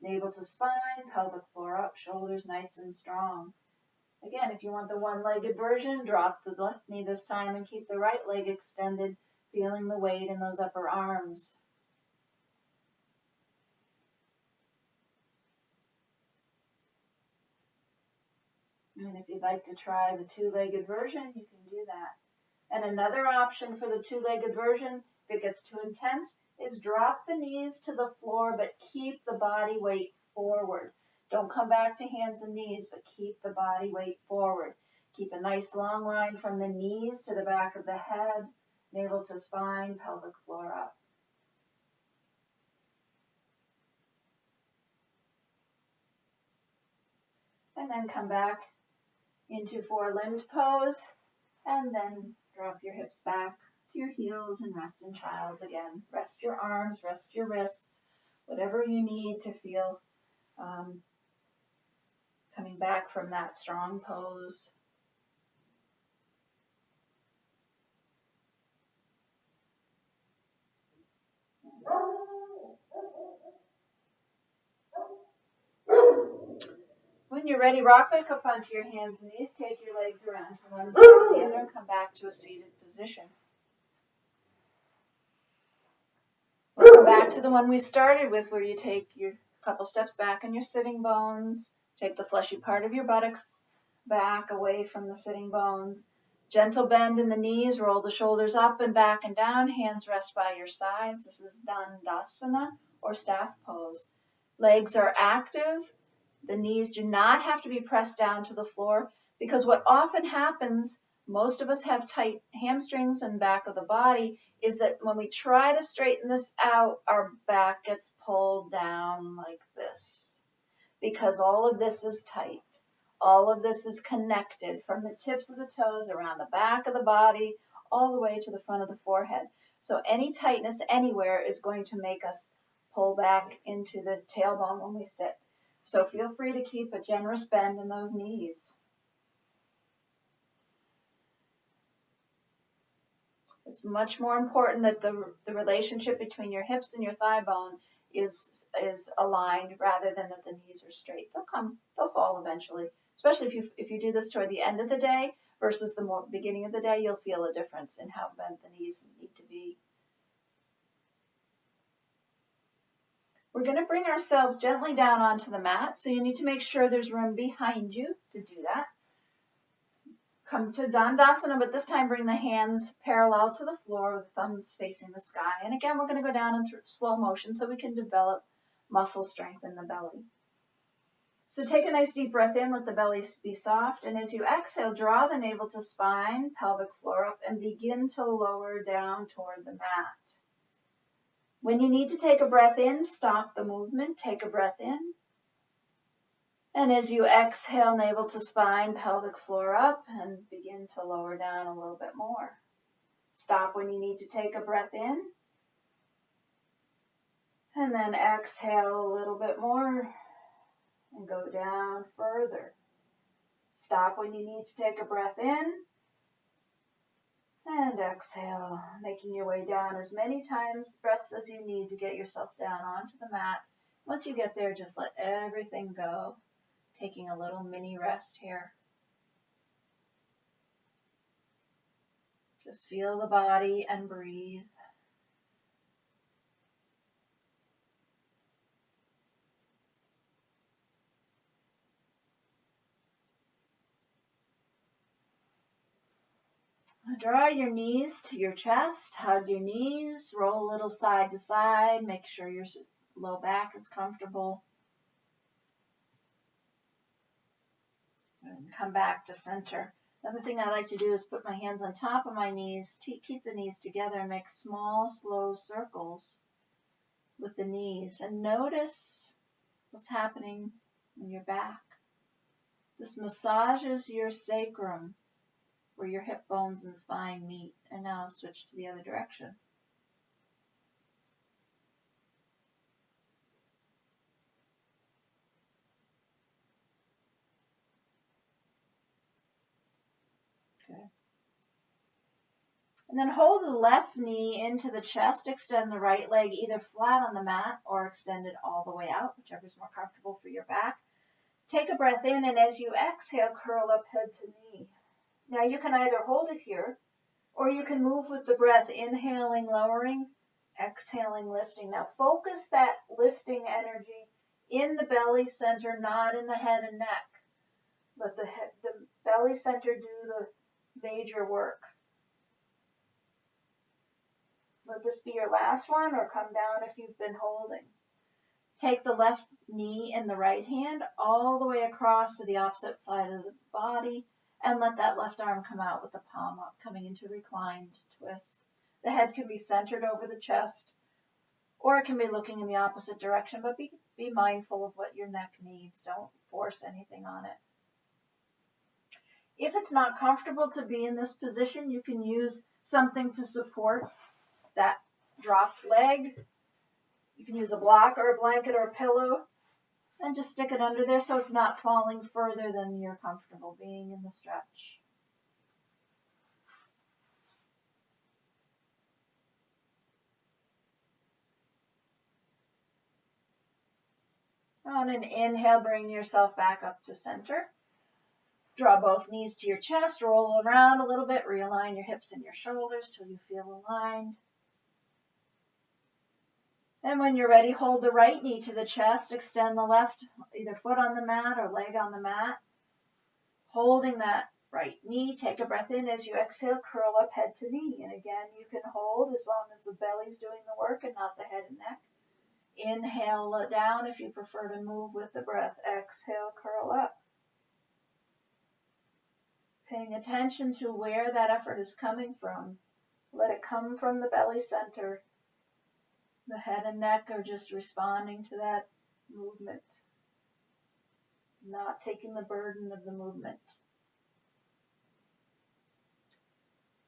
Navel to spine, pelvic floor up, shoulders nice and strong. Again, if you want the one-legged version, drop the left knee this time and keep the right leg extended, feeling the weight in those upper arms. And if you'd like to try the two-legged version, you can do that. And another option for the two-legged version, if it gets too intense, is drop the knees to the floor, but keep the body weight forward. Don't come back to hands and knees, but keep the body weight forward. Keep a nice long line from the knees to the back of the head, navel to spine, pelvic floor up. And then come back into four-limbed pose, and then drop your hips back to your heels and rest in child's again. Rest your arms, rest your wrists, whatever you need to feel coming back from that strong pose. When you're ready, rock back up onto your hands and knees. Take your legs around from one side to the other and come back to a seated position. We'll come back to the one we started with, where you take your couple steps back on your sitting bones. Take the fleshy part of your buttocks back away from the sitting bones. Gentle bend in the knees, roll the shoulders up and back and down. Hands rest by your sides. This is Dandasana or staff pose. Legs are active. The knees do not have to be pressed down to the floor, because what often happens, most of us have tight hamstrings and back of the body, is that when we try to straighten this out, our back gets pulled down like this, because all of this is tight. All of this is connected from the tips of the toes around the back of the body all the way to the front of the forehead. So any tightness anywhere is going to make us pull back into the tailbone when we sit. So feel free to keep a generous bend in those knees. It's much more important that the relationship between your hips and your thigh bone is aligned rather than that the knees are straight. They'll fall eventually. Especially if you do this toward the end of the day versus the more beginning of the day, you'll feel a difference in how bent the knees need to be. We're going to bring ourselves gently down onto the mat, so you need to make sure there's room behind you to do that. Come to Dandasana, but this time bring the hands parallel to the floor with the thumbs facing the sky. And again, we're going to go down in slow motion so we can develop muscle strength in the belly. So take a nice deep breath in, let the belly be soft. And as you exhale, draw the navel to spine, pelvic floor up, and begin to lower down toward the mat. When you need to take a breath in, stop the movement, take a breath in. And as you exhale, navel to spine, pelvic floor up, and begin to lower down a little bit more. Stop when you need to take a breath in. And then exhale a little bit more and go down further. Stop when you need to take a breath in. And exhale, making your way down as many breaths as you need to get yourself down onto the mat. Once you get there, just let everything go. Taking a little mini rest here. Just feel the body and breathe. Draw your knees to your chest, hug your knees, roll a little side to side, make sure your low back is comfortable. And come back to center. Another thing I like to do is put my hands on top of my knees, keep the knees together, and make small, slow circles with the knees. And notice what's happening in your back. This massages your sacrum, where your hip bones and spine meet. And now switch to the other direction. Okay. And then hold the left knee into the chest, extend the right leg either flat on the mat or extend it all the way out, whichever is more comfortable for your back. Take a breath in, and as you exhale, curl up head to knee. Now you can either hold it here, or you can move with the breath, inhaling, lowering, exhaling, lifting. Now focus that lifting energy in the belly center, not in the head and neck. Let the belly center do the major work. Let this be your last one, or come down if you've been holding. Take the left knee in the right hand all the way across to the opposite side of the body, and let that left arm come out with the palm up, coming into reclined twist. The head can be centered over the chest, or it can be looking in the opposite direction, but be mindful of what your neck needs. Don't force anything on it. If it's not comfortable to be in this position, you can use something to support that dropped leg. You can use a block or a blanket or a pillow and just stick it under there so it's not falling further than you're comfortable being in the stretch. On an inhale, bring yourself back up to center. Draw both knees to your chest, roll around a little bit, realign your hips and your shoulders till you feel aligned. And when you're ready, hold the right knee to the chest, extend the left, either foot on the mat or leg on the mat. Holding that right knee, take a breath in. As you exhale, curl up head to knee. And again, you can hold as long as the belly's doing the work and not the head and neck. Inhale down if you prefer to move with the breath. Exhale, curl up. Paying attention to where that effort is coming from. Let it come from the belly center. The head and neck are just responding to that movement, not taking the burden of the movement.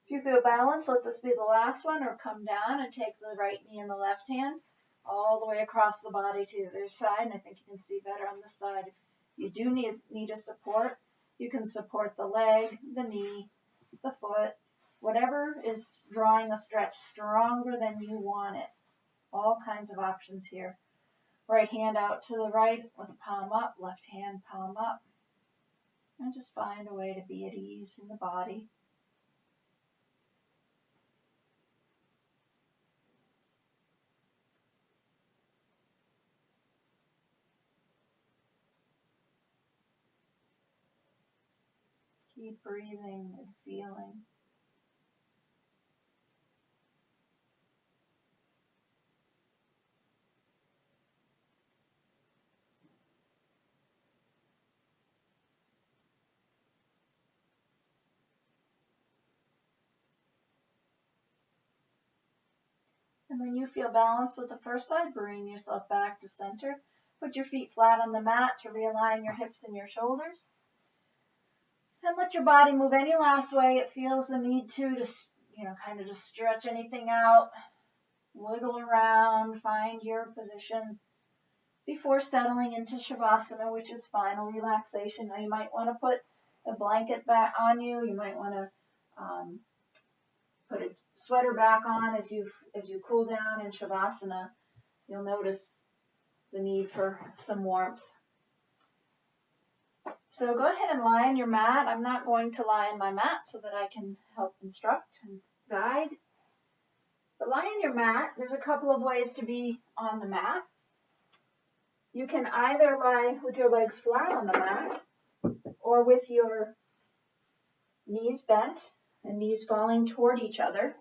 If you feel balanced, let this be the last one, or come down and take the right knee in the left hand. all the way across the body to the other side. And I think you can see better on this side. If you do need a support, you can support the leg, the knee, the foot, whatever is drawing a stretch stronger than you want it. All kinds of options here. Right hand out to the right with a palm up, left hand palm up. And just find a way to be at ease in the body. Keep breathing and feeling. And when you feel balanced with the first side, bring yourself back to center. Put your feet flat on the mat to realign your hips and your shoulders. And let your body move any last way it feels the need to kind of just stretch anything out. Wiggle around, find your position before settling into Shavasana, which is final relaxation. Now you might want to put a blanket back on you. You might want to put a sweater back on as you cool down in Shavasana. You'll notice the need for some warmth. So go ahead and lie on your mat. I'm not going to lie on my mat so that I can help instruct and guide. But lie on your mat. There's a couple of ways to be on the mat. You can either lie with your legs flat on the mat or with your knees bent and knees falling toward each other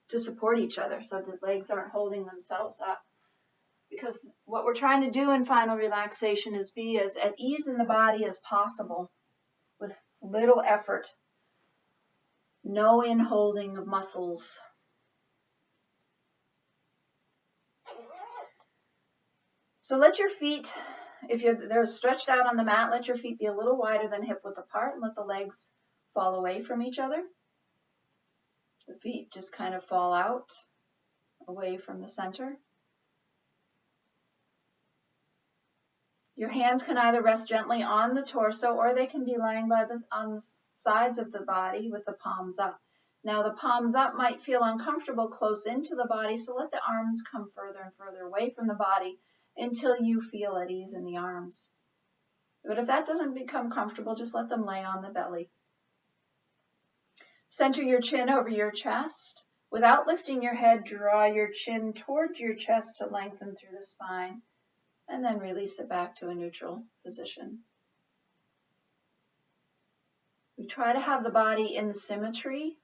to support each other so the legs aren't holding themselves up. Because what we're trying to do in final relaxation is be as at ease in the body as possible with little effort. No in-holding of muscles. So let your feet, if they're stretched out on the mat, let your feet be a little wider than hip width apart and let the legs fall away from each other. The feet just kind of fall out away from the center. Your hands can either rest gently on the torso or they can be lying on the sides of the body with the palms up. Now the palms up might feel uncomfortable close into the body, so let the arms come further and further away from the body until you feel at ease in the arms. But if that doesn't become comfortable, just let them lay on the belly. Center your chin over your chest. Without lifting your head, draw your chin towards your chest to lengthen through the spine, and then release it back to a neutral position. We try to have the body in symmetry,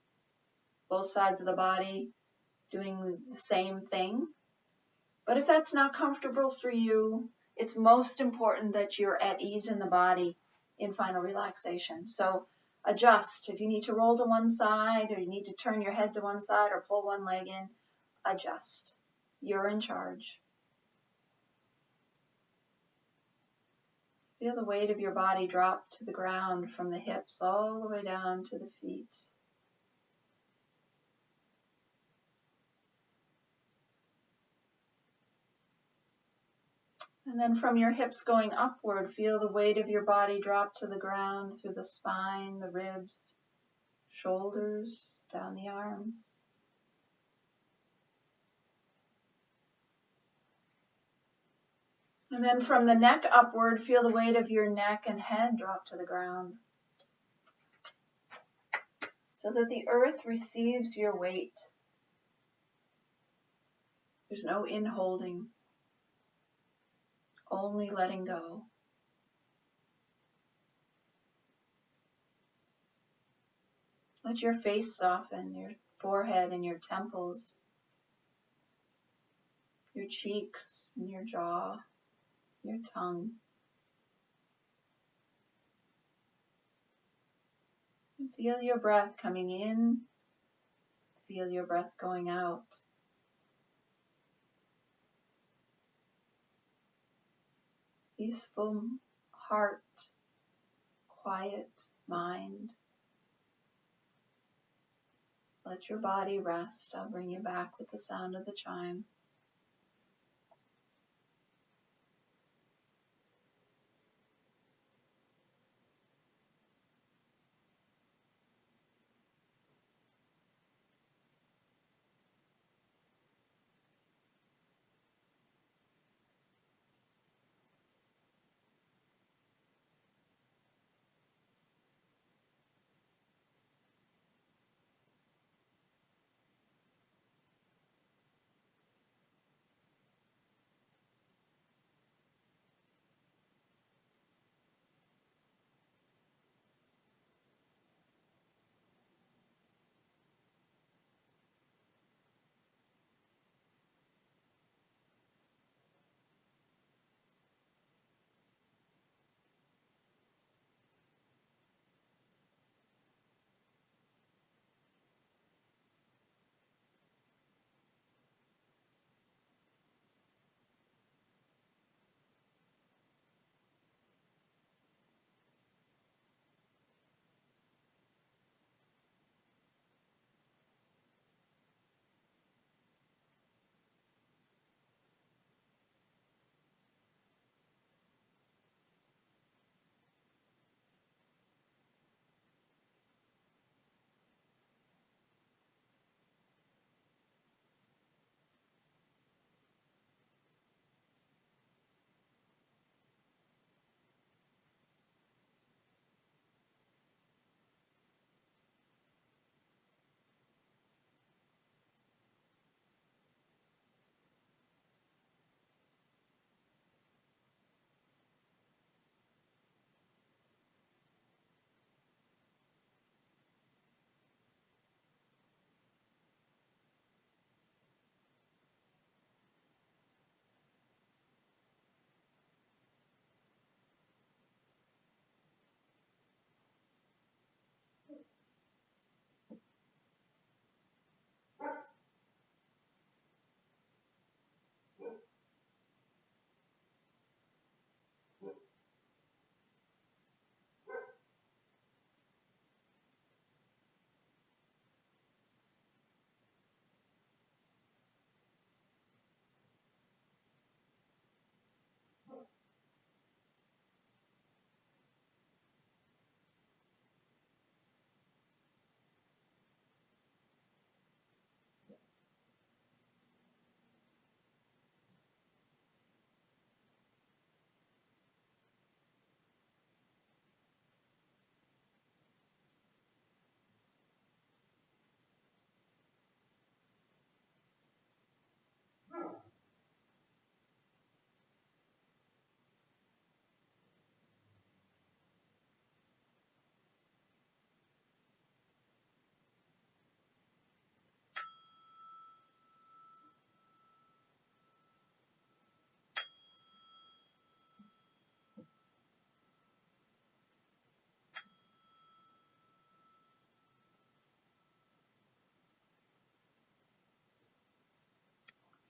both sides of the body doing the same thing. But if that's not comfortable for you, it's most important that you're at ease in the body in final relaxation. So adjust. If you need to roll to one side or you need to turn your head to one side or pull one leg in, adjust. You're in charge. Feel the weight of your body drop to the ground from the hips all the way down to the feet. And then from your hips going upward, feel the weight of your body drop to the ground through the spine, the ribs, shoulders, down the arms. And then from the neck upward, feel the weight of your neck and head drop to the ground so that the earth receives your weight. There's no in-holding, only letting go. Let your face soften, your forehead and your temples, your cheeks and your jaw, your tongue. And feel your breath coming in, feel your breath going out. Peaceful heart, quiet mind. Let your body rest. I'll bring you back with the sound of the chime.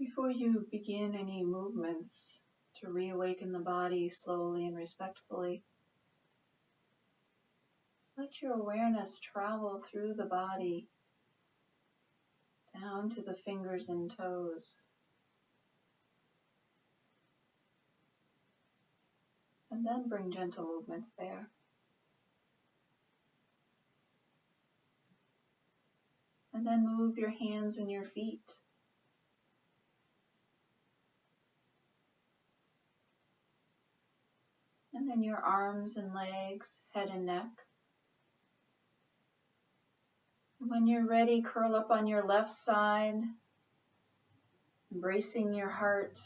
Before you begin any movements to reawaken the body slowly and respectfully, let your awareness travel through the body down to the fingers and toes. And then bring gentle movements there. And then move your hands and your feet. And then your arms and legs, head and neck. And when you're ready, curl up on your left side, embracing your heart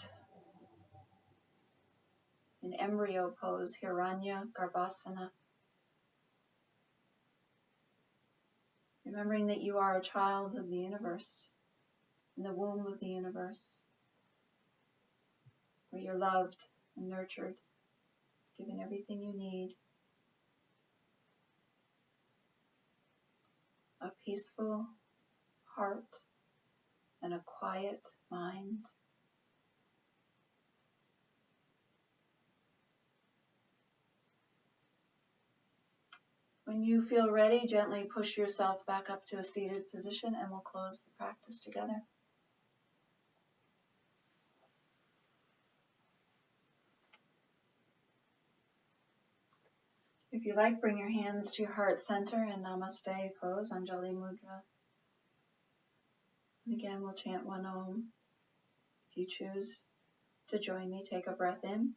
in embryo pose, Hiranya Garbhasana. Remembering that you are a child of the universe, in the womb of the universe, where you're loved and nurtured, given everything you need. A peaceful heart and a quiet mind. When you feel ready, gently push yourself back up to a seated position and we'll close the practice together. If you like, bring your hands to your heart center and Namaste pose, Anjali Mudra. And again, we'll chant one Om. If you choose to join me, take a breath in.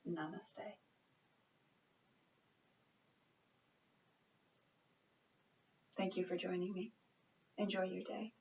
Namaste. Thank you for joining me. Enjoy your day.